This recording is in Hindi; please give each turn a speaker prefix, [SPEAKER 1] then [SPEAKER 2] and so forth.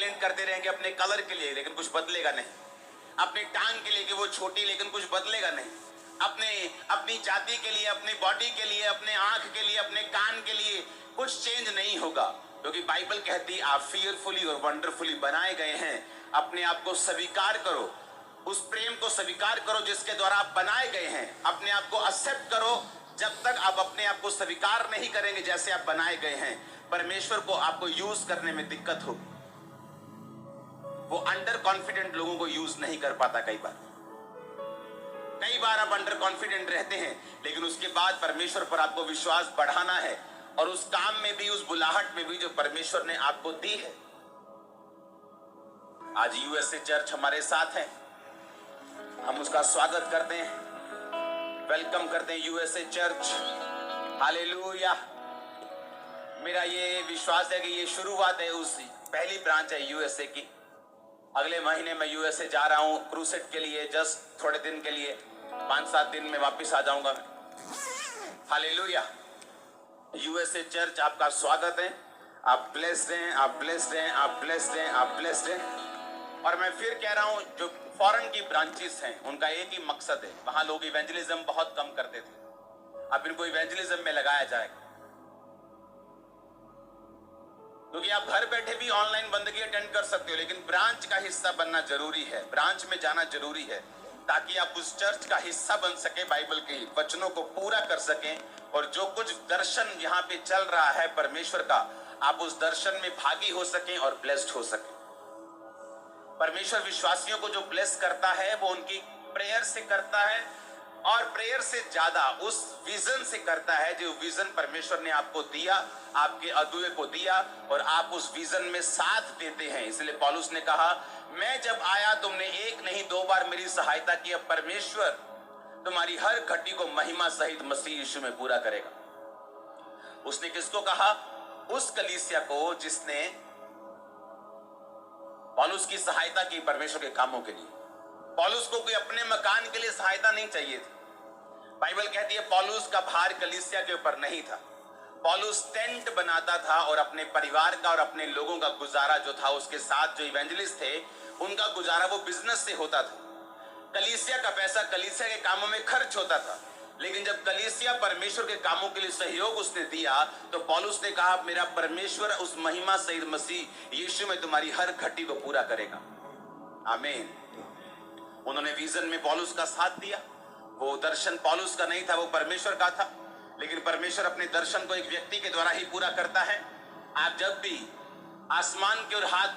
[SPEAKER 1] कंप्लेंट करते रहेंगे अपने कलर के लिए, लेकिन कुछ बदलेगा नहीं। अपने टांग के लिए कि वो छोटी, लेकिन कुछ बदलेगा नहीं। अपनी जाति के लिए, अपनी बॉडी के लिए, अपने आंख के लिए, अपने कान के लिए कुछ चेंज नहीं होगा, क्योंकि बाइबल कहती आप फियरफुली और वंडरफुली बनाए गए हैं। अपने आप को स्वीकार करो, उस प्रेम को स्वीकार करो जिसके द्वारा आप बनाए गए हैं। अपने आप को एक्सेप्ट करो। जब तक आप अपने आप को स्वीकार नहीं करेंगे जैसे आप बनाए गए हैं, परमेश्वर को आपको यूज करने में दिक्कत होगी। वो अंडर कॉन्फिडेंट लोगों को यूज नहीं कर पाता। कई बार आप अंडर कॉन्फिडेंट रहते हैं, लेकिन उसके बाद परमेश्वर पर आपको विश्वास बढ़ाना है, और उस काम में भी, उस बुलाहट में भी जो परमेश्वर ने आपको दी है। आज यूएसए चर्च हमारे साथ है, हम उसका स्वागत करते हैं, वेलकम करते हैं यूएसए चर्च। हालेलुया। मेरा ये विश्वास है कि ये शुरुआत है, उस पहली ब्रांच है यूएसए की। अगले महीने मैं यूएसए जा रहा हूं क्रूसेड के लिए, जस्ट थोड़े दिन के लिए, 5-7 दिन में वापस आ जाऊंगा। हालेलुया। यूएसए चर्च आपका स्वागत है। आप ब्लेस्ड हैं, आप ब्लेस्ड हैं, आप ब्लेस्ड हैं, आप ब्लेस्ड हैं। और मैं फिर कह रहा हूं, जो फॉरेन की ब्रांचेस हैं उनका एक ही मकसद है। वहां लोग इवेंजलिज्म बहुत कम करते थे, अब इनको इवेंजलिज्म में लगाया जाएगा, क्योंकि आप घर बैठे भी ऑनलाइन बंदगी अटेंड कर सकते हो, लेकिन ब्रांच का हिस्सा बनना जरूरी है, ब्रांच में जाना जरूरी है, ताकि आप उस चर्च का हिस्सा बन सके, बाइबल के वचनों को पूरा कर सकें, और जो कुछ दर्शन यहाँ पे चल रहा है परमेश्वर का, आप उस दर्शन में भागी हो सकें और ब्लेस्ड हो सकें। परमेश्वर विश्वासियों को जो ब्लेस करता है वो उनकी प्रेयर से करता है, और प्रेयर से ज्यादा उस विजन से करता है जो विजन परमेश्वर ने आपको दिया, आपके अगुए को दिया, और आप उस विजन में साथ देते हैं। इसलिए पौलुस ने कहा, मैं जब आया तुमने एक नहीं 2 बार मेरी सहायता की, अब परमेश्वर तुम्हारी हर घटी को महिमा सहित मसीह यीशु में पूरा करेगा। उसने किसको कहा? उस कलीसिया को जिसने पौलुस की सहायता की परमेश्वर के कामों के लिए। पौलुस को कोई अपने मकान के लिए सहायता नहीं चाहिए थी। बाइबल कहती है पौलुस का भार कलीसिया के ऊपर नहीं था। पौलुस टेंट बनाता था, और अपने परिवार का और अपने लोगों का गुजारा जो था, उसके साथ जो इवेंजलिस्ट थे उनका गुजारा वो बिजनेस से होता था। कलीसिया का पैसा कलीसिया के कामों में खर्च होता था, लेकिन जब कलीसिया परमेश्वर के कामों के लिए सहयोग उसने दिया, तो पौलुस ने कहा, मेरा परमेश्वर उस महिमा सहित मसीह यीशु में तुम्हारी हर घटी को पूरा करेगा। आमीन। उन्होंने विजन में पौलुस का साथ दिया। वो दर्शन पौलुस का नहीं था, वो परमेश्वर का था, लेकिन परमेश्वर अपने दर्शन को एक व्यक्ति के द्वारा ही पूरा करता है। आप जब भी आसमान की ओर हाथ